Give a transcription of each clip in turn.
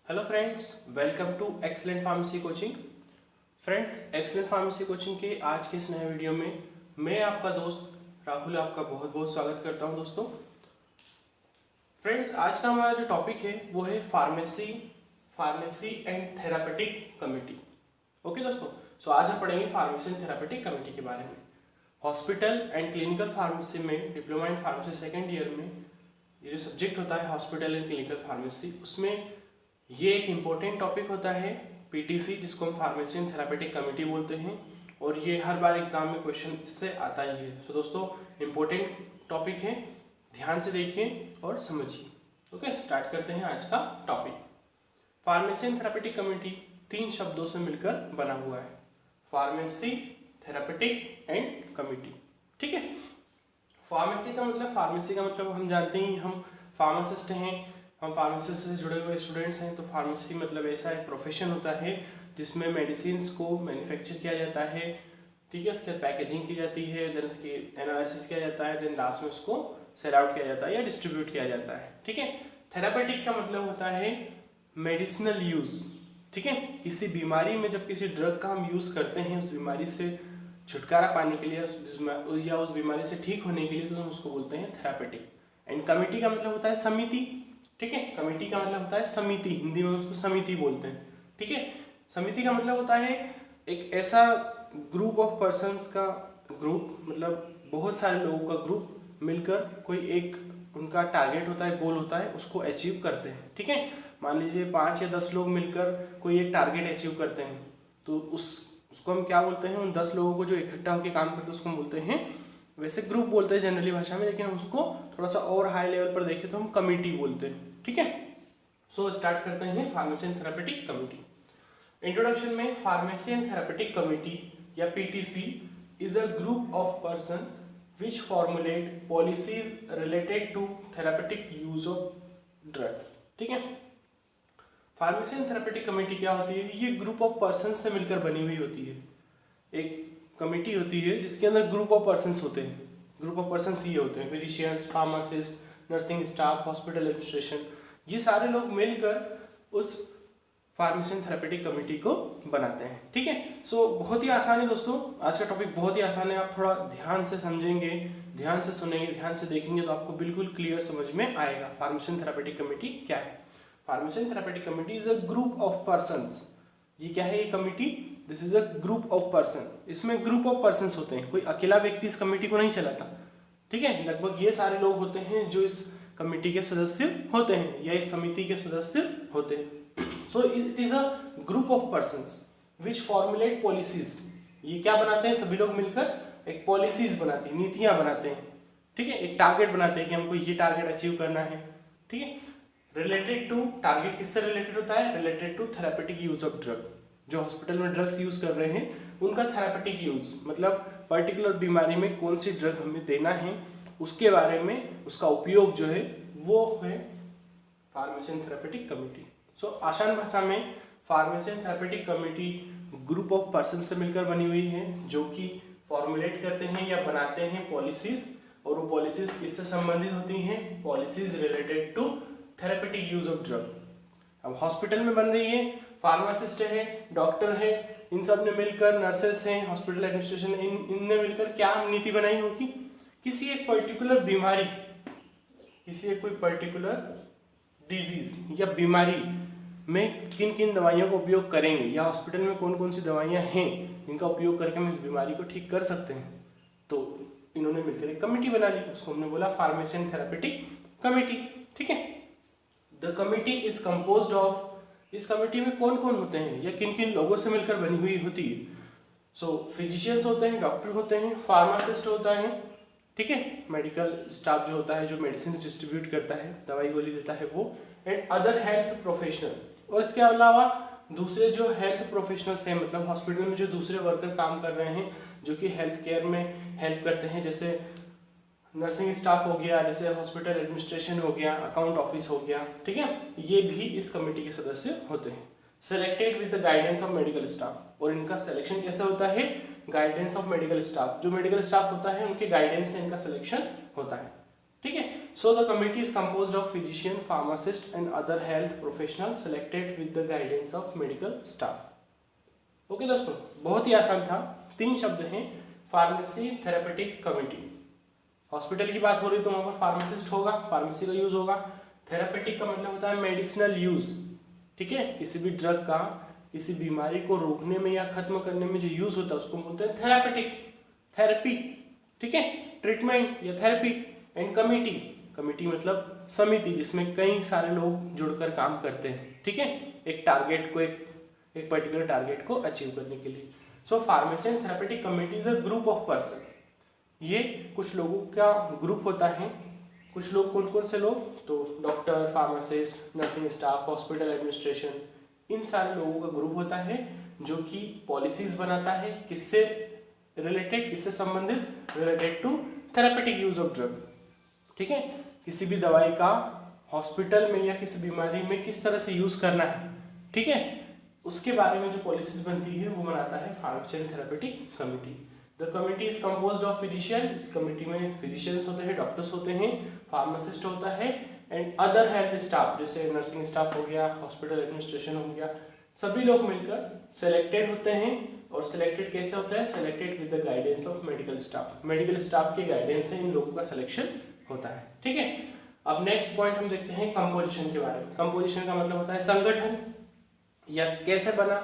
Hello friends, welcome to excellent pharmacy coaching. Friends, excellent pharmacy coaching के आज के इस नए वीडियो में मैं आपका दोस्त राहुल आपका बहुत बहुत स्वागत करता हूं। दोस्तों फ्रेंड्स, आज का हमारा जो टॉपिक है वो है pharmacy and therapeutic committee. Okay दोस्तों, सो आज हम पढ़ेंगे फार्मेसी एंड थेरापेटिक कमेटी के बारे में। हॉस्पिटल एंड क्लिनिकल फार्मेसी में diploma in pharmacy second year में ये जो सब्जेक्ट होता है हॉस्पिटल एंड क्लिनिकल फार्मेसी, उसमें ये एक इम्पोर्टेंट टॉपिक होता है पीटीसी, जिसको हम फार्मेसी एंड थेरापेटिक कमेटी बोलते हैं, और ये हर बार एग्जाम में क्वेश्चन इससे आता ही है। तो दोस्तों इम्पोर्टेंट टॉपिक है, ध्यान से देखिए और समझिए। ओके, स्टार्ट करते हैं आज का topic. Pharmacy and therapeutic committee 3 शब्दों से मिलकर बना हुआ है, फार्मेसी, थेरापेटिक एंड कमेटी। ठीक है, फार्मेसी का मतलब हम जानते हैं, हम फार्मासिस्ट हैं, हम फार्मेसी से जुड़े हुए स्टूडेंट्स हैं। तो फार्मेसी मतलब ऐसा एक प्रोफेशन होता है जिसमें मेडिसिन को मैन्युफैक्चर किया जाता है। ठीक है, उसके पैकेजिंग की जाती है, देन उसकी एनालिसिस किया जाता है, देन लास्ट में उसको सेल आउट किया जाता है या डिस्ट्रीब्यूट किया जाता है। ठीक है, थेरापेटिक का मतलब होता है मेडिसिनल यूज। ठीक है, किसी बीमारी में जब किसी ड्रग का हम यूज करते हैं उस बीमारी से छुटकारा पाने के लिए या उस बीमारी से ठीक होने के लिए, तो हम उसको बोलते हैं थेरापेटिक। एंड कमेटी का मतलब होता है समिति। ठीक है, कमेटी का मतलब होता है समिति, हिंदी में उसको समिति बोलते हैं। ठीक है, समिति का मतलब होता है एक ऐसा ग्रुप ऑफ पर्संस का ग्रुप, मतलब बहुत सारे लोगों का ग्रुप मिलकर कोई एक उनका टारगेट होता है, गोल होता है, उसको अचीव करते हैं। ठीक है, मान लीजिए 5 या 10 लोग मिलकर कोई एक टारगेट अचीव करते हैं, तो उसको हम क्या बोलते हैं, उन 10 लोगों को जो इकट्ठा होकर काम करते हैं उसको हम बोलते हैं, वैसे ग्रुप बोलते हैं जनरली भाषा में, लेकिन हम उसको थोड़ा सा और हाई लेवल पर देखें तो हम कमेटी बोलते हैं। ठीक है, सो स्टार्ट करते हैं pharmacy and therapeutic committee. Introduction में, फार्मेसी एंड थेरापेटिक कमेटी या PTC is a group of person which formulate policies related to therapeutic use of drugs. ठीक है, फार्मेसी एंड थेरापेटिक कमेटी क्या होती है, ये ग्रुप ऑफ पर्सन से मिलकर बनी हुई होती है। एक कमेटी होती है जिसके अंदर ग्रुप ऑफ पर्संस होते हैं। ग्रुप ऑफ पर्संस ये होते हैं physicians, pharmacist, nursing staff, hospital administration, ये सारे लोग मिलकर उस फार्मेसी एंड थेरापेटिक कमेटी को बनाते हैं। ठीक है, सो बहुत ही आसान है दोस्तों, आज का टॉपिक बहुत ही आसान है। आप थोड़ा ध्यान से समझेंगे, ध्यान से सुनेंगे, ध्यान से देखेंगे तो आपको बिल्कुल क्लियर समझ में आएगा फार्मेसी एंड थेरापेटिक कमेटी क्या है। Pharmacy and therapeutic committee is a group of persons. ये क्या है, ये committee, this is a group of person. इसमें ग्रुप ऑफ पर्सन होते हैं, कोई अकेला व्यक्ति इस कमेटी को नहीं चलाता। ठीक है, लगभग ये सारे लोग होते हैं जो इस कमेटी के सदस्य होते हैं या इस समिति के सदस्य होते हैं। So it is a group of persons which formulate policies. ये क्या बनाते हैं, सभी लोग मिलकर एक पॉलिसीज बनाते हैं, नीतियां बनाते हैं। ठीक है, एक टारगेट बनाते हैं कि हमको ये टारगेट अचीव करना है। ठीक है, रिलेटेड टू, टारगेट किससे रिलेटेड होता है, related to therapeutic use of drug. जो हॉस्पिटल में ड्रग्स यूज कर रहे हैं उनका थेरापेटिक यूज, मतलब पर्टिकुलर बीमारी में कौन सी ड्रग हमें देना है उसके बारे में, उसका उपयोग जो है वो है फार्मेसी एंड थेरापेटिक कमेटी। सो आसान भाषा में pharmacy and therapeutic committee group of person से मिलकर बनी हुई है जो कि फॉर्मुलेट करते हैं या बनाते हैं पॉलिसीज, और वो पॉलिसीज किससे संबंधित होती हैं, policies related to therapeutic use of drug. अब हॉस्पिटल में बन रही है, फार्मासिस्ट है, डॉक्टर है, इन सब ने मिलकर, नर्सेस हैं, हॉस्पिटल एडमिनिस्ट्रेशन, इनने मिलकर क्या नीति बनाई होगी, किसी एक पर्टिकुलर बीमारी, किसी एक कोई पर्टिकुलर डिजीज या बीमारी में किन किन दवाइयों का उपयोग करेंगे, या हॉस्पिटल में कौन कौन सी दवाइयाँ हैं जिनका उपयोग करके हम इस बीमारी को ठीक कर सकते हैं। तो इन्होंने मिलकर एक कमेटी बना ली, उसको हमने बोला फार्मेसी एंड थेरापेटिक कमेटी। ठीक है, the committee is composed of, इस कमेटी में कौन कौन होते हैं या किन किन लोगों से मिलकर बनी हुई होती है। सो फिजिशियंस होते हैं, डॉक्टर होते हैं, फार्मासिस्ट होता है, ठीक है, मेडिकल स्टाफ जो होता है जो मेडिसिन डिस्ट्रीब्यूट करता है, दवाई गोली देता है वो, एंड अदर हेल्थ प्रोफेशनल, और इसके अलावा दूसरे जो हेल्थ प्रोफेशनल्स हैं, मतलब हॉस्पिटल में जो दूसरे वर्कर काम कर रहे हैं जो कि हेल्थ केयर में हेल्प करते हैं, जैसे नर्सिंग स्टाफ हो गया, जैसे हॉस्पिटल एडमिनिस्ट्रेशन हो गया, अकाउंट ऑफिस हो गया। ठीक है, ये भी इस कमेटी के सदस्य होते हैं। Selected with the guidance of medical staff, और इनका सिलेक्शन कैसे होता है, गाइडेंस ऑफ मेडिकल स्टाफ, जो मेडिकल स्टाफ होता है उनके गाइडेंस से इनका सिलेक्शन होता है। ठीक है। So the committee is composed of physician, pharmacist and other health professional selected with the guidance of medical staff. Okay दोस्तों, बहुत ही आसान था। 3 शब्द हैं, फार्मेसी थेरेपेटिक कमिटी। हॉस्पिटल की बात हो रही तो वहां पर फार्मासिस्ट होगा, फार्मेसी का यूज होगा। थेरेपेटिक का मतलब होता है मेडिसिनल यूज, ठीक है। किसी भी ड्रग का किसी बीमारी को रोकने में या खत्म करने में जो यूज होता है उसको बोलते हैं थेरापेटिक, थेरेपी, ठीक है, ट्रीटमेंट या थेरेपी। एंड कमिटी, कमिटी मतलब समिति जिसमें कई सारे लोग जुड़कर काम करते हैं, ठीक है, एक टारगेट को एक पर्टिकुलर टारगेट को अचीव करने के लिए। So pharmacy and therapeutic committee is a group of person. ये कुछ लोगों का ग्रुप होता है। कुछ लोग, कौन कौन से लोग, तो doctor, pharmacist, nursing staff, hospital administration, इन सारे लोगों का ग्रुप होता है जो कि पॉलिसीज बनाता है। किससे रिलेटेड, किससे संबंधित, related to therapeutic use of drug, ठीक है। किसी भी दवाई का हॉस्पिटल में या किसी बीमारी में किस तरह से यूज करना है, ठीक है, उसके बारे में जो पॉलिसीज बनती है वो बनाता है pharmacy and therapeutic committee. The committee is composed of physician, इस कमिटी में फिजिशियंस होते हैं, डॉक्टर्स होते हैं, फार्मासिस्ट होता है एंड अदर हेल्थ स्टाफ जैसे नर्सिंग स्टाफ हो गया, हॉस्पिटल एडमिनिस्ट्रेशन हो गया, सभी लोग मिलकर सिलेक्टेड होते हैं। और सिलेक्टेड कैसे होता है, selected with the guidance of medical staff, medical staff के गाइडेंस से इन लोगों का सिलेक्शन होता है, ठीक है। अब नेक्स्ट पॉइंट हम देखते हैं कंपोजिशन के बारे में। कंपोजिशन का मतलब होता है संगठन या कैसे बना,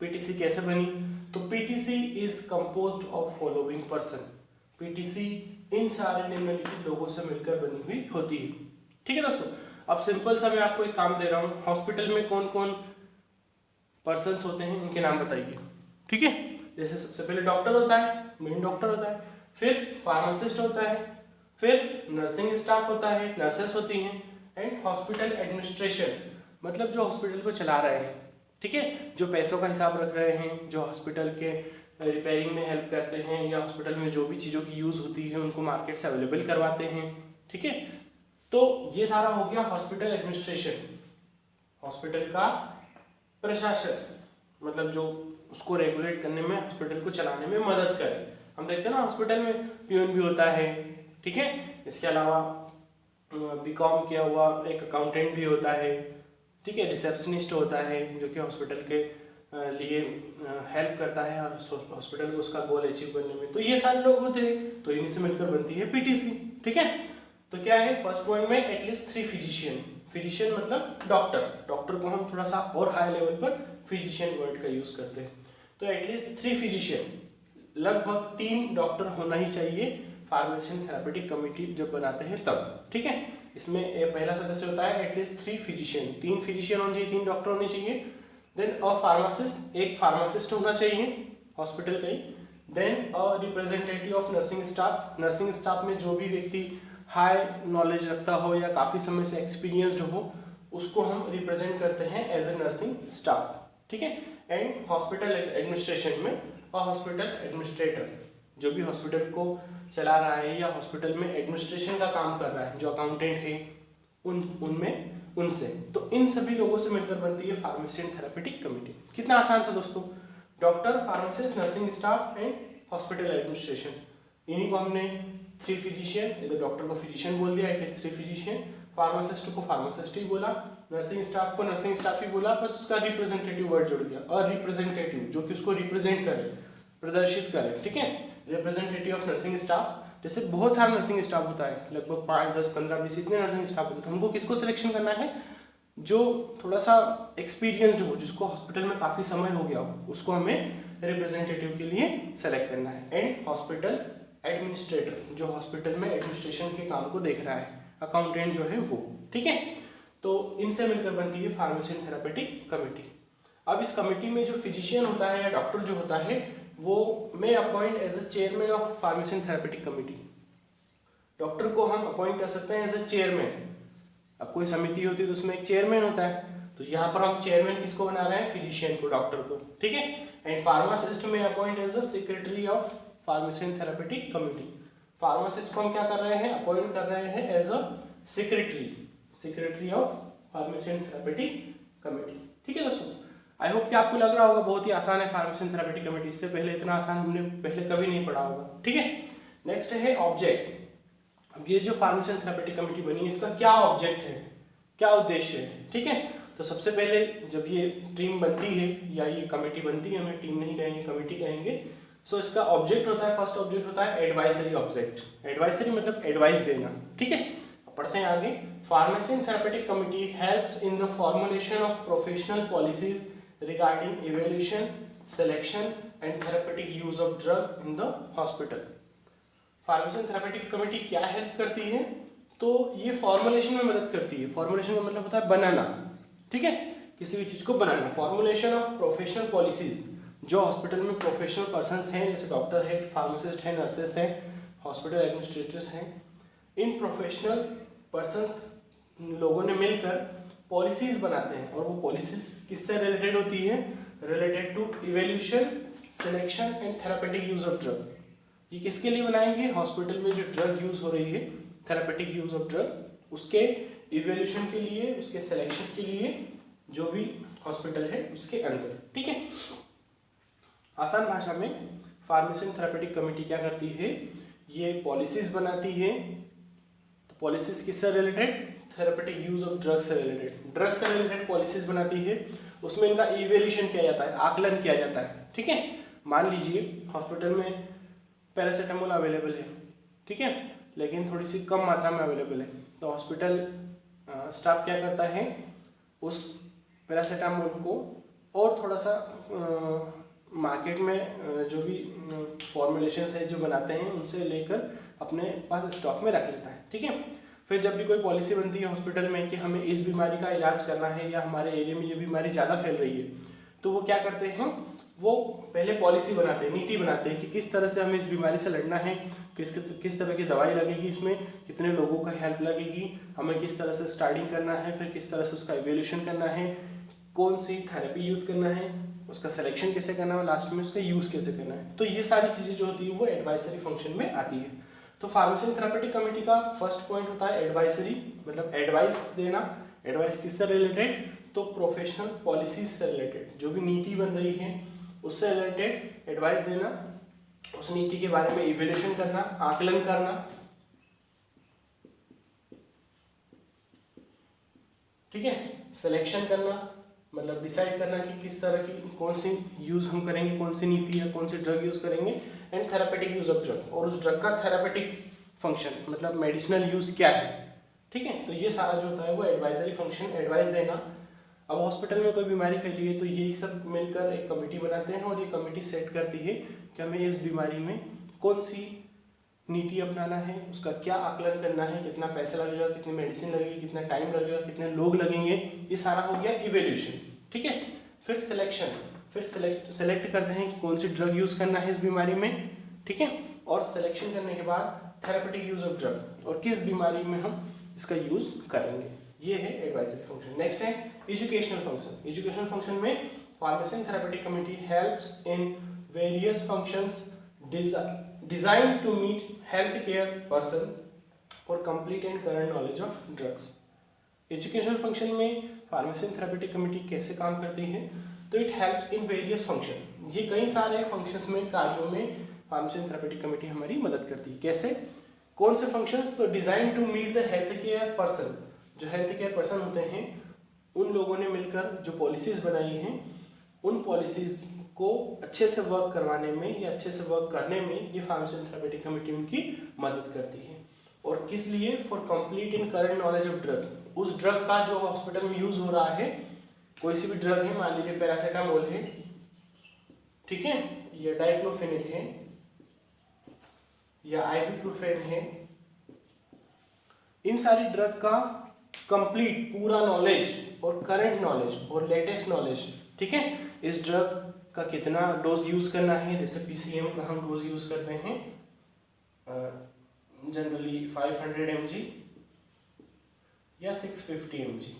पीटीसी कैसे बनी। तो PTC is composed of following person. PTC इन सारे निम्नलिखित लोगों से मिलकर बनी हुई होती है, ठीक है दोस्तों। अब सिंपल सा मैं आपको एक काम दे रहा हूँ, हॉस्पिटल में कौन कौन पर्सन्स होते हैं उनके नाम बताइए, ठीक है। जैसे सबसे पहले डॉक्टर होता है, मेन डॉक्टर होता है, फिर फार्मासिस्ट होता है, फिर नर्सिंग स्टाफ होता है, नर्सेस होती हैं, एंड हॉस्पिटल एडमिनिस्ट्रेशन मतलब जो हॉस्पिटल को चला रहे हैं, ठीक है, जो पैसों का हिसाब रख रहे हैं, जो हॉस्पिटल के रिपेयरिंग में हेल्प करते हैं या हॉस्पिटल में जो भी चीज़ों की यूज़ होती है उनको मार्केट से अवेलेबल करवाते हैं, ठीक है। तो ये सारा हो गया हॉस्पिटल एडमिनिस्ट्रेशन, हॉस्पिटल का प्रशासन, मतलब जो उसको रेगुलेट करने में, हॉस्पिटल को चलाने में मदद करे। हम देखते हैं ना हॉस्पिटल में पियून भी होता है, ठीक है। इसके अलावा बीकॉम किया हुआ एक अकाउंटेंट भी होता है, ठीक है, रिसेप्शनिस्ट होता है जो कि हॉस्पिटल के लिए हेल्प करता है हॉस्पिटल को उसका गोल अचीव करने में। तो ये सारे लोग होते हैं, तो इन्हीं से मिलकर बनती है पीटीसी, ठीक है। तो क्या है फर्स्ट पॉइंट में एटलीस्ट 3 फिजिशियन। फिजिशियन मतलब डॉक्टर, डॉक्टर को हम थोड़ा सा और हाई लेवल पर फिजिशियन वर्ड का यूज करते हैं। तो एटलीस्ट 3 फिजिशियन, लगभग 3 डॉक्टर होना ही चाहिए फार्मेसी एंड थेरेपेटिक कमिटी जब बनाते हैं तब, ठीक है। इसमें पहला सदस्य होता है एटलीस्ट 3 फिजिशियन, 3 फिजिशियन होने चाहिए, 3 डॉक्टर होने चाहिए। देन अ फार्मासिस्ट, एक फार्मासिस्ट होना चाहिए हॉस्पिटल का ही। Then a representative of nursing staff, nursing staff में जो भी व्यक्ति हाई नॉलेज रखता हो या काफ़ी समय से एक्सपीरियंसड हो उसको हम रिप्रेजेंट करते हैं एज ए नर्सिंग स्टाफ, ठीक है। एंड हॉस्पिटल एडमिनिस्ट्रेशन में अ हॉस्पिटल एडमिनिस्ट्रेटर, जो भी हॉस्पिटल को चला रहा है या हॉस्पिटल में एडमिनिस्ट्रेशन का काम कर रहा है, जो अकाउंटेंट है उनसे। तो इन सभी लोगों से मिलकर बनती है फार्मेसी एंड थेरेपेटिक कमिटी। कितना आसान था दोस्तों, doctor, pharmacist, nursing staff and hospital administration, इन्हीं को हमने 3 फिजिशियन, इधर डॉक्टर को फिजिशियन बोल दिया, एटलीस्ट 3 फिजिशियन, फार्मासिस्ट को फार्मासिस्ट ही बोला, नर्सिंग स्टाफ को नर्सिंग स्टाफ ही बोला, बस उसका रिप्रेजेंटेटिव वर्ड जुड़ गया, और रिप्रेजेंटेटिव जो कि उसको रिप्रेजेंट करे, प्रदर्शित करे, ठीक है। रिप्रेजेंटेटिव ऑफ नर्सिंग स्टाफ, जैसे बहुत सारा नर्सिंग स्टाफ होता है, लगभग 5, 10, 15, 20 इतने नर्सिंग स्टाफ होते हैं। हमको किसको सिलेक्शन करना है, जो थोड़ा सा एक्सपीरियंस्ड हो, जिसको हॉस्पिटल में काफ़ी समय हो गया हो, उसको हमें रिप्रेजेंटेटिव के लिए सेलेक्ट करना है। एंड हॉस्पिटल एडमिनिस्ट्रेटर, जो हॉस्पिटल में एडमिनिस्ट्रेशन के काम को देख रहा है, अकाउंटेंट जो है वो, ठीक है। तो इनसे मिलकर बनती है फार्मेसी एंड थेरेपेटिक कमिटी। अब इस कमिटी में जो फिजिशियन होता है या डॉक्टर जो होता है वो may appoint as a chairman of pharmacy and therapeutic committee. Doctor को हम अपॉइंट कर सकते हैं एज अ चेयरमैन। अब कोई समिति होती है तो उसमें एक चेयरमैन होता है, तो यहाँ पर हम चेयरमैन किसको बना रहे हैं, फिजिशियन को, डॉक्टर को, ठीक है। एंड फार्मासिस्ट में appoint as a secretary of pharmacy and therapeutic committee. Pharmacist को हम क्या कर रहे हैं, अपॉइंट कर रहे हैं as a secretary of pharmacy and therapeutic committee, ठीक है दोस्तों। आई होप कि आपको लग रहा होगा बहुत ही आसान है फार्मेसी एंड थेरेपेटिक कमिटी, इससे पहले इतना आसान हमने पहले कभी नहीं पढ़ा होगा, ठीक है। नेक्स्ट है ऑब्जेक्ट। ये जो फार्मेसी एंड थेरेपेटिक कमेटी बनी है इसका क्या ऑब्जेक्ट है, क्या उद्देश्य है, ठीक है। तो सबसे पहले जब ये टीम बनती है या ये कमेटी बनती है, हमें टीम नहीं कहेंगे कमेटी कहेंगे, सो इसका ऑब्जेक्ट होता है, फर्स्ट ऑब्जेक्ट होता है एडवाइजरी ऑब्जेक्ट। एडवाइजरी मतलब एडवाइस देना, ठीक है। पढ़ते हैं आगे। Pharmacy and therapeutic committee helps in the formulation of professional policies regarding evaluation, selection and therapeutic use of drug in the hospital. Pharmacy and therapeutic committee क्या हेल्प करती है, तो ये फॉर्मुलेशन में मदद करती है। फॉर्मुलेशन का मतलब होता है बनाना, ठीक है, किसी भी चीज को बनाना। फॉर्मुलेशन ऑफ प्रोफेशनल पॉलिसीज, जो हॉस्पिटल में प्रोफेशनल पर्सन्स हैं जैसे डॉक्टर है, फार्मासिस्ट है, नर्सेस हैं, हॉस्पिटल एडमिनिस्ट्रेटर्स हैं, इन प्रोफेशनल पर्सन्स लोगों ने मिलकर पॉलिसीज बनाते हैं। और वो पॉलिसीज किससे रिलेटेड होती है, related to evaluation, selection and therapeutic use of drug. ये किसके लिए बनाएंगे, हॉस्पिटल में जो ड्रग यूज हो रही है, थेरेपेटिक यूज ऑफ ड्रग, उसके इवैल्यूएशन के लिए, उसके सिलेक्शन के लिए, जो भी हॉस्पिटल है उसके अंदर, ठीक है। आसान भाषा में फार्मेसी एंड थेरेपेटिक कमेटी क्या करती है, ये पॉलिसीज बनाती है। तो पॉलिसीज किससे related, therapeutic use of drug से रिलेटेड, ड्रग से रिलेटेड पॉलिसीज बनाती है। उसमें इनका इवैल्यूएशन किया जाता है, आकलन किया जाता है, ठीक है। मान लीजिए हॉस्पिटल में पैरासीटामोल अवेलेबल है, ठीक है, लेकिन थोड़ी सी कम मात्रा में अवेलेबल है, तो हॉस्पिटल स्टाफ क्या करता है, उस पैरासीटामोल को और थोड़ा सा मार्केट में जो भी फॉर्मुलेशंस है जो बनाते हैं उनसे लेकर अपने पास स्टॉक में रख लेता है, ठीक है। फिर जब भी कोई पॉलिसी बनती है हॉस्पिटल में कि हमें इस बीमारी का इलाज करना है या हमारे एरिया में ये बीमारी ज़्यादा फैल रही है, तो वो क्या करते हैं, वो पहले पॉलिसी बनाते हैं, नीति बनाते हैं कि किस तरह से हमें इस बीमारी से लड़ना है, किस तरह की दवाई लगेगी, इसमें कितने लोगों का हेल्प लगेगी, हमें किस तरह से स्टार्टिंग करना है, फिर किस तरह से उसका इवैल्यूएशन करना है, कौन सी थेरेपी यूज़ करना है, उसका सिलेक्शन कैसे करना है, लास्ट में उसका यूज़ कैसे करना है। तो ये सारी चीज़ें जो होती है वो एडवाइजरी फंक्शन में आती है। तो फार्मेसी एंड थेरेपेटिक कमेटी का फर्स्ट पॉइंट होता है एडवाइजरी, मतलब एडवाइस देना। एडवाइस किससे रिलेटेड, तो प्रोफेशनल पॉलिसीज से रिलेटेड, जो भी नीति बन रही है उससे रिलेटेड एडवाइस देना, उस नीति के बारे में इवैल्यूएशन करना, आकलन करना, ठीक है, सिलेक्शन करना, मतलब डिसाइड करना कि किस तरह की कौन सी यूज हम करेंगे, कौन सी नीति या कौन सी ड्रग यूज करेंगे, and therapeutic use of drug, और उस ड्रग का थेरेपेटिक फंक्शन मतलब मेडिसिनल यूज क्या है, ठीक है। तो ये सारा जो होता है वो एडवाइजरी फंक्शन, एडवाइस देना। अब हॉस्पिटल में कोई बीमारी फैली है तो यही सब मिलकर एक कमेटी बनाते हैं और ये कमेटी सेट करती है कि हमें इस बीमारी में कौन सी नीति अपनाना है, उसका क्या आकलन करना है, कितना पैसा लगेगा, कितनी मेडिसिन लगेगी, कितना टाइम लगेगा, कितने लोग लगेंगे, ये सारा हो गया इवैल्यूएशन, ठीक है। फिर सिलेक्शन, फिर सेलेक्ट करते हैं कि कौन सी ड्रग यूज़ करना है इस बीमारी में, ठीक है। और सिलेक्शन करने के बाद थेरेपेटिक यूज ऑफ ड्रग, और किस बीमारी में हम इसका यूज करेंगे, ये है एडवाइजरी फंक्शन। नेक्स्ट है एजुकेशनल फंक्शन। एजुकेशनल फंक्शन में pharmacy and therapeutic committee helps in various functions designed to meet health care person और complete and current knowledge of drugs. Educational function में फार्मेसी एंड थेरेपेटिक कमेटी कैसे काम करती है, तो it helps in various function, ये कई सारे फंक्शंस में, कार्यों में फार्मेसी एंड थेरेपेटिक कमेटी हमारी मदद करती है। कैसे, कौन से फंक्शंस, तो design to meet the health care person, जो हेल्थ केयर पर्सन होते हैं उन लोगों ने मिलकर जो पॉलिसीज बनाई हैं उन पॉलिसीज को अच्छे से वर्क करवाने में या अच्छे से वर्क करने में ये फार्मेसी एंड थेरेपेटिक कमेटी उनकी मदद करती है। और किस लिए, for complete and current knowledge of drug, उस ड्रग का जो हॉस्पिटल में यूज हो रहा है, कोई सी भी ड्रग है, मान लीजिए पैरासीटामोल है, ठीक है, या डाइक्लोफेनिक है या आइबुप्रोफेन है, इन सारी ड्रग का कंप्लीट पूरा नॉलेज और करंट नॉलेज और लेटेस्ट नॉलेज, ठीक है, इस ड्रग का कितना डोज यूज करना है, जैसे पीसीएम का हम डोज यूज करते हैं जनरली 500 mg या 650 mg,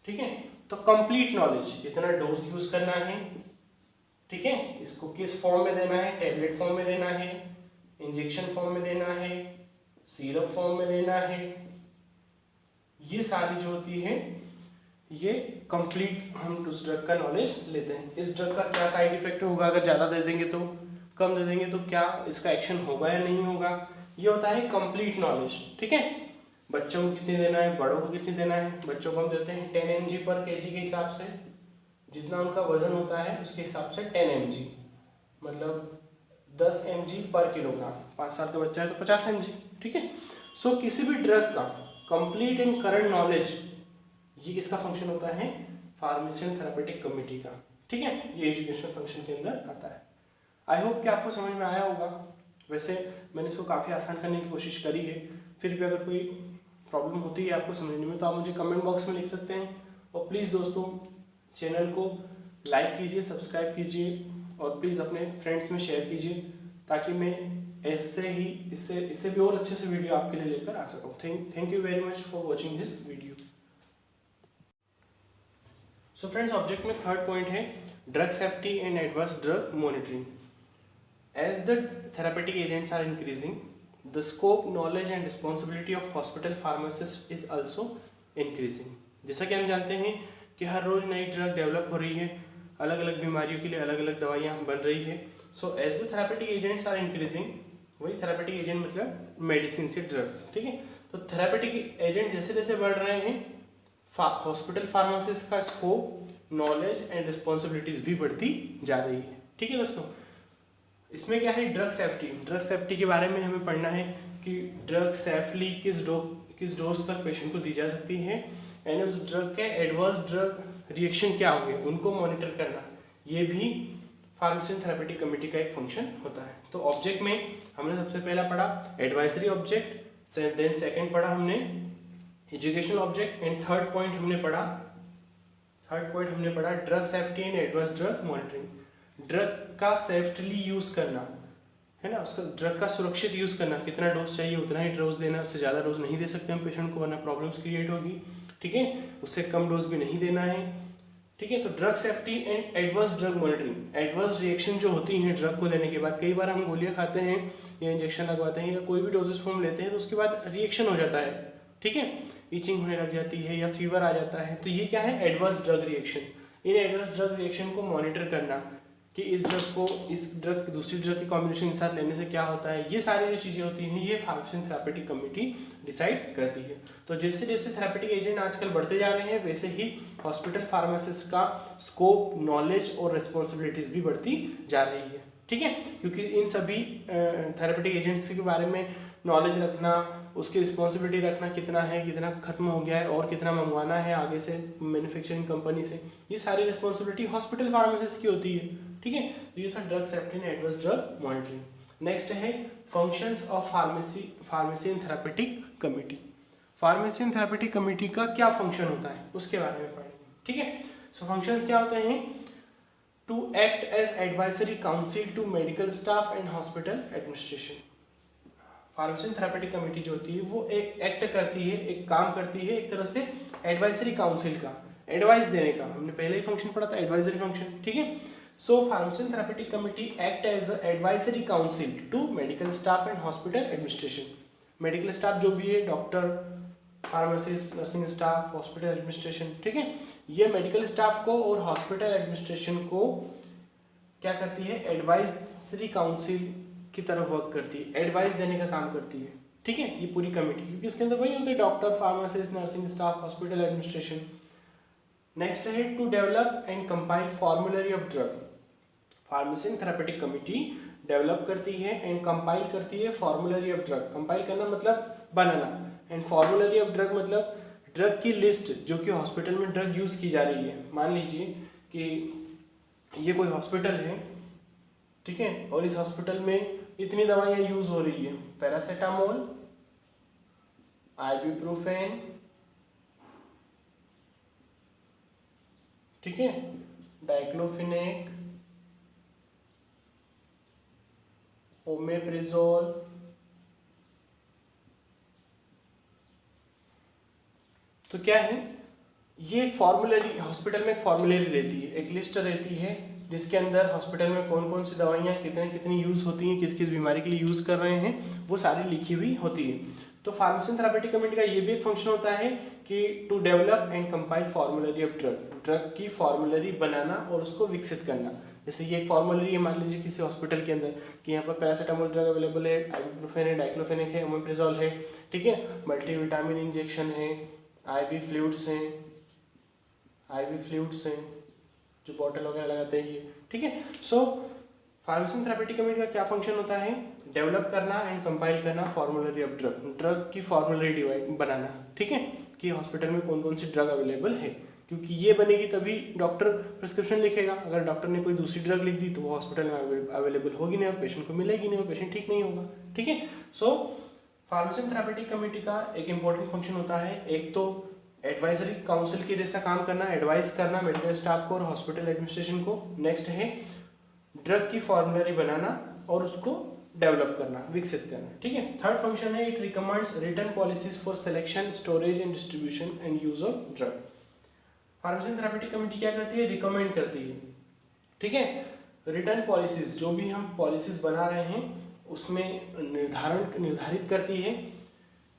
ठीक है। तो कंप्लीट नॉलेज, कितना डोज यूज करना है, ठीक है, इसको किस फॉर्म में देना है, टैबलेट फॉर्म में देना है, इंजेक्शन फॉर्म में देना है, सिरप फॉर्म में देना है, ये सारी जो होती है ये कंप्लीट हम उस ड्रग का नॉलेज लेते हैं। इस ड्रग का क्या साइड इफेक्ट होगा, अगर ज़्यादा दे देंगे तो, कम दे देंगे तो क्या इसका एक्शन होगा या नहीं होगा, ये होता है कंप्लीट नॉलेज, ठीक है। बच्चों को कितनी देना है, बड़ों को कितनी देना है। बच्चों को हम देते हैं 10 mg पर kg के हिसाब से, जितना उनका वजन होता है उसके हिसाब से 10 mg, मतलब 10 mg पर किलोग्राम। 5 साल का बच्चा है तो 50 mg, ठीक है। सो किसी भी ड्रग का कंप्लीट एंड करंट नॉलेज, ये किसका फंक्शन होता है, फार्मेसी एंड थेरेपेटिक कमिटी का, ठीक है। ये एजुकेशनल फंक्शन के अंदर आता है। आई होप कि आपको समझ में आया होगा। वैसे मैंने इसको काफ़ी आसान करने की कोशिश करी है, फिर भी अगर कोई प्रॉब्लम होती है आपको समझने में तो आप मुझे कमेंट बॉक्स में लिख सकते हैं। और प्लीज़ दोस्तों चैनल को लाइक कीजिए, सब्सक्राइब कीजिए और प्लीज़ अपने फ्रेंड्स में शेयर कीजिए, ताकि मैं ऐसे ही इससे भी और अच्छे से वीडियो आपके लिए लेकर आ सकूँ। Thank you very much for watching this video. So friends, object में थर्ड पॉइंट है drug safety and adverse drug monitoring. As the therapeutic agents are increasing, the scope, knowledge and responsibility of hospital pharmacists is also increasing. जैसा कि हम जानते हैं कि हर रोज नई drug develop हो रही है, अलग अलग बीमारियों के लिए अलग अलग दवाइयाँ बन रही है। So as the therapeutic agents are increasing, वही थेरेपेटिक एजेंट मतलब मेडिसिन से ड्रग्स, ठीक है। तो थेरेपेटिक एजेंट जैसे जैसे बढ़ रहे हैं, हॉस्पिटल फार्मासिस्ट का स्कोप, नॉलेज एंड रिस्पॉन्सिबिलिटीज भी बढ़ती जा रही है, ठीक है दोस्तों। इसमें क्या है, ड्रग सेफ्टी। ड्रग सेफ्टी के बारे में हमें पढ़ना है कि ड्रग सेफली किस डोज तक पेशेंट को दी जा सकती है, यानी उस ड्रग के एडवर्स ड्रग रिएक्शन क्या होंगे उनको मॉनिटर करना, ये भी फार्मेसी एंड थेरेपेटिक कमेटी का एक फंक्शन होता है। तो ऑब्जेक्ट में हमने सबसे पहला पढ़ा एडवाइजरी ऑब्जेक्ट, देन सेकेंड पढ़ा हमने educational object, and third point हमने पढ़ा drug safety and adverse drug monitoring. Drug का सेफ्टली यूज करना है ना, उसका ड्रग का सुरक्षित यूज करना, कितना डोज चाहिए उतना ही डोज देना, उससे ज़्यादा डोज नहीं दे सकते हम पेशेंट को, वरना प्रॉब्लम्स क्रिएट होगी, ठीक है। उससे कम डोज भी नहीं देना है, ठीक है। तो drug safety and adverse drug monitoring. Adverse reaction जो होती हैं ड्रग को लेने के बाद, कई बार हम गोलियां खाते हैं या इंजेक्शन लगवाते हैं या कोई भी डोजेस फॉर्म लेते हैं तो उसके बाद रिएक्शन हो जाता है, ठीक है, ईचिंग होने लग जाती है या फीवर आ जाता है, तो ये क्या है, एडवर्स ड्रग रिएक्शन। इन एडवर्स ड्रग रिएक्शन को मॉनिटर करना कि इस ड्रग दूसरी ड्रग के कॉम्बिनेशन के साथ लेने से क्या होता है, ये सारी जो चीज़ें होती हैं ये pharmacy and therapeutic committee decide करती है। तो जैसे जैसे थेरेपेटिक एजेंट आजकल बढ़ते जा रहे हैं, वैसे ही हॉस्पिटल फार्मासिस्ट का स्कोप, नॉलेज और रिस्पॉन्सिबिलिटीज भी बढ़ती जा रही है, ठीक है। क्योंकि इन सभी थेरेपेटिक एजेंट्स के बारे में नॉलेज रखना, उसकी रिस्पॉन्सिबिलिटी रखना, कितना है, कितना खत्म हो गया है और कितना मंगवाना है आगे से मैन्युफैक्चरिंग कंपनी से, ये सारी रिस्पॉन्सिबिलिटी हॉस्पिटल फार्मासिस्ट की होती है, ठीक है। तो ये था drug safety and adverse drug monitoring. Next है functions of pharmacy and therapeutic committee. Pharmacy and therapeutic committee का क्या फंक्शन होता है उसके बारे में पढ़ेंगे, ठीक है। सो फंक्शंस क्या होते हैं, to act as advisory council to medical staff and hospital administration. Pharmacy and therapeutic committee जो होती है वो एक एक्ट करती है, एक काम करती है एक तरह से एडवाइजरी काउंसिल का, एडवाइस देने का। हमने पहले ही फंक्शन पढ़ा था एडवाइजरी फंक्शन, ठीक है। So pharmacy and therapeutic committee act as advisory council to medical staff and hospital administration. Medical staff जो भी है, doctor, pharmacist, nursing staff, hospital administration, ठीक है, ये मेडिकल स्टाफ को और हॉस्पिटल एडमिनिस्ट्रेशन को क्या करती है, एडवाइजरी काउंसिल की तरफ वर्क करती है, एडवाइस देने का काम करती है, ठीक है, ये पूरी कमेटी, क्योंकि इसके अंदर वही होते हैं doctor, pharmacist, nursing staff, hospital administration. Next है to develop and compile formulary of drug. Pharmacy and therapeutic committee develop करती है एंड कंपाइल करती है फॉर्मुलरी ऑफ ड्रग। कंपाइल करना मतलब बनाना, एंड फॉर्मुलरी ऑफ ड्रग मतलब ड्रग की लिस्ट जो कि हॉस्पिटल में ड्रग यूज की जा रही है। मान लीजिए कि ये कोई हॉस्पिटल है, ठीक है, और इस हॉस्पिटल में इतनी दवाइयाँ यूज हो रही है, पैरासीटामोल, आइबुप्रोफेन, ठीक है, डाइक्लोफिनेक, ओमेप्रिजोल, तो क्या है, ये एक फॉर्मुलरी, हॉस्पिटल में एक फॉर्मुलरी रहती है, एक लिस्ट रहती है जिसके अंदर हॉस्पिटल में कौन कौन सी दवाइयाँ कितनी कितनी यूज़ होती हैं, किस किस बीमारी के लिए यूज़ कर रहे हैं, वो सारी लिखी हुई होती है। तो फार्मेसी एंड थेरेपेटिक कमेटी का ये भी एक फंक्शन होता है कि to develop and compile formulary of drug, drug की फॉर्मुलरी बनाना और उसको विकसित करना। जैसे ये एक फॉर्मूलरी है मान लीजिए किसी हॉस्पिटल के अंदर कि यहाँ पर पैरासीटामोल ड्रग अवेलेबल है, आइबुप्रोफेन है, डाइक्लोफेनेक है, ओमेप्राजोल है, ठीक है, मल्टीविटामिन इंजेक्शन है, आईवी फ्लूइड्स हैं जो बॉटल वगैरह लगाते हैं ये, ठीक है। सो फार्मेसी थेरेपेटिक कमेटी का क्या फंक्शन होता है? डेवलप करना एंड कंपाइल करना फॉर्मूलरी ऑफ ड्रग की फॉर्मूलरी बनाना, ठीक है, कि हॉस्पिटल में कौन कौन सी ड्रग अवेलेबल है, क्योंकि ये बनेगी तभी डॉक्टर प्रिस्क्रिप्शन लिखेगा। अगर डॉक्टर ने कोई दूसरी ड्रग लिख दी तो वो हॉस्पिटल में अवेलेबल होगी नहीं और पेशेंट को मिलेगी नहीं और पेशेंट ठीक नहीं होगा, ठीक है। सो फार्मेसी थेरेपेटिक कमेटी का एक इंपॉर्टेंट फंक्शन होता है, एक तो एडवाइजरी काउंसिल के जैसा काम करना, एडवाइस करना मेडिकल स्टाफ को और हॉस्पिटल एडमिनिस्ट्रेशन को। नेक्स्ट है ड्रग की फॉर्मूलरी बनाना और उसको डेवलप करना, विकसित करना, ठीक है। थर्ड फंक्शन है it recommends written policies for selection, storage and distribution and use of drug. Pharmacy therapeutic committee क्या करती है? रिकमेंड करती है, ठीक है। रिटन पॉलिसीज, जो भी हम पॉलिसीज बना रहे हैं उसमें निर्धारित करती है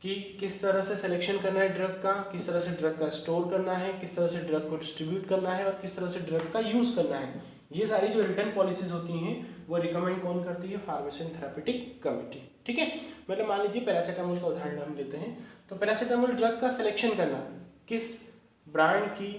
कि किस तरह से सिलेक्शन करना है ड्रग का, किस तरह से ड्रग का स्टोर करना है, किस तरह से ड्रग को डिस्ट्रीब्यूट करना है और किस तरह से ड्रग का यूज करना है। ये सारी जो रिटन पॉलिसीज होती हैं वो रिकमेंड कौन करती है? फार्मेसी थेरेपेटिक कमेटी, ठीक है। मतलब मान लीजिए पैरासीटामोल का उदाहरण हम लेते हैं, तो पैरासीटामोल ड्रग का सिलेक्शन करना, किस ब्रांड की,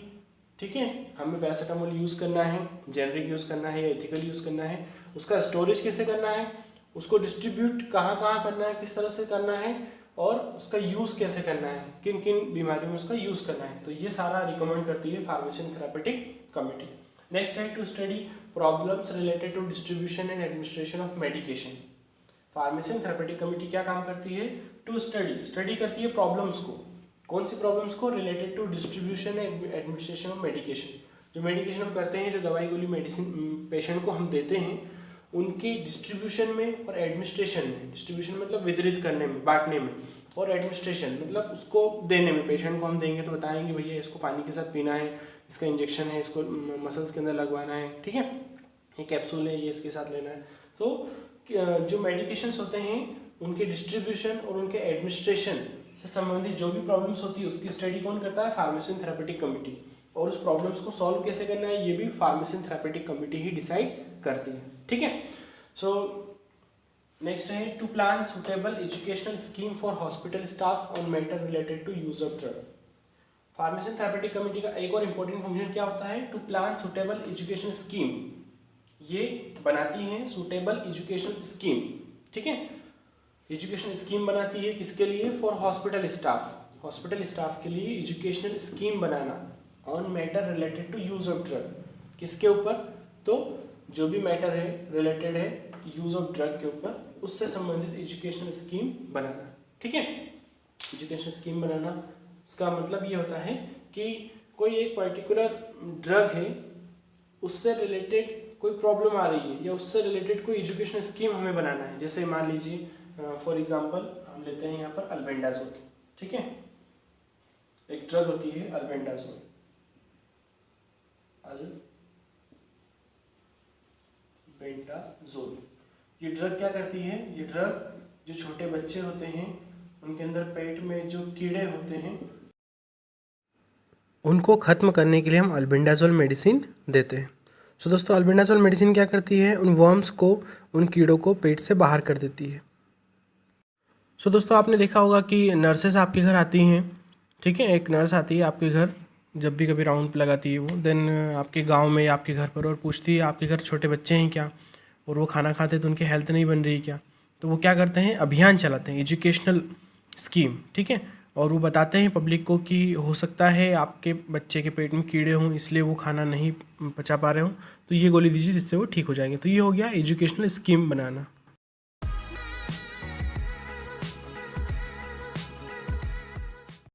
ठीक है, हमें पैरासीटामोल यूज करना है, जेनरिक यूज करना है या एथिकल यूज करना है, उसका स्टोरेज कैसे करना है, उसको डिस्ट्रीब्यूट कहाँ कहाँ करना है, किस तरह से करना है और उसका यूज कैसे करना है, किन किन बीमारियों में उसका यूज करना है, तो ये सारा रिकमेंड करती है फार्मेसी थेरेपेटिक कमेटी। नेक्स्ट है to study problems related to distribution and administration of medication. Pharmacy therapeutic committee क्या काम करती है? टू स्टडी करती है प्रॉब्लम्स को। कौन सी प्रॉब्लम्स को? Related to distribution and administration of medication. जो मेडिकेशन हम करते हैं, जो दवाई गोली मेडिसिन पेशेंट को हम देते हैं, उनकी डिस्ट्रीब्यूशन में और एडमिनिस्ट्रेशन में। डिस्ट्रीब्यूशन मतलब वितरित करने में, बांटने में, और एडमिनिस्ट्रेशन मतलब उसको देने में। पेशेंट को हम देंगे तो बताएंगे भैया इसको पानी के साथ पीना है, इसका इंजेक्शन है, इसको मसल्स के अंदर लगवाना है, ठीक है, ये कैप्सूल है, ये इसके साथ लेना है। तो जो मेडिकेशंस होते हैं उनके डिस्ट्रीब्यूशन और उनके एडमिनिस्ट्रेशन से संबंधित जो भी प्रॉब्लम्स होती है उसकी स्टडी कौन करता है? Pharmacy therapeutic committee. और उस प्रॉब्लम्स को सॉल्व कैसे करना है ये भी फार्मेसी थेरेपेटिक कमेटी ही डिसाइड करती है, ठीक है। सो नेक्स्ट है to plan suitable educational scheme for hospital staff on matter related to use of drug. Pharmacy therapeutic committee का एक और इम्पोर्टेंट फंक्शन क्या होता है? To plan suitable education scheme. ये बनाती है सुटेबल एजुकेशन स्कीम, ठीक है, एजुकेशन स्कीम बनाती है किसके लिए? For hospital staff. Hospital staff के लिए एजुकेशनल स्कीम बनाना on matter related to use of drug. किसके ऊपर? तो जो भी मैटर है रिलेटेड है यूज ऑफ ड्रग के ऊपर, उससे संबंधित एजुकेशनल स्कीम बनाना, ठीक है। एजुकेशनल स्कीम बनाना इसका मतलब ये होता है कि कोई एक पर्टिकुलर ड्रग है, उससे रिलेटेड कोई प्रॉब्लम आ रही है या उससे रिलेटेड कोई एजुकेशनल स्कीम हमें बनाना है। जैसे मान लीजिए फॉर एग्जांपल हम लेते हैं यहाँ पर अल्बेंडाजोल, ठीक है, एक ड्रग होती है अल्बेंडाजोल। अल्बेंडाजोल ये ड्रग क्या करती है? ये ड्रग जो छोटे बच्चे होते हैं उनके अंदर पेट में जो कीड़े होते हैं उनको ख़त्म करने के लिए हम अल्बेंडाजोल मेडिसिन देते हैं। सो दोस्तों अल्बेंडाजोल मेडिसिन क्या करती है? उन वर्म्स को, उन कीड़ों को पेट से बाहर कर देती है। सो दोस्तों आपने देखा होगा कि नर्सेस आपके घर आती हैं, ठीक है, एक नर्स आती है आपके घर जब भी कभी राउंड पे लगाती है वो, देन आपके गांव में या आपके घर पर, और पूछती है आपके घर छोटे बच्चे हैं क्या और वो खाना खाते तो उनकी हेल्थ नहीं बन रही क्या। तो वो क्या करते हैं? अभियान चलाते हैं, एजुकेशनल स्कीम, ठीक है, और वो बताते हैं पब्लिक को कि हो सकता है आपके बच्चे के पेट में कीड़े हों इसलिए वो खाना नहीं पचा पा रहे हों, तो ये गोली दीजिए जिससे वो ठीक हो जाएंगे। तो ये हो गया एजुकेशनल स्कीम बनाना।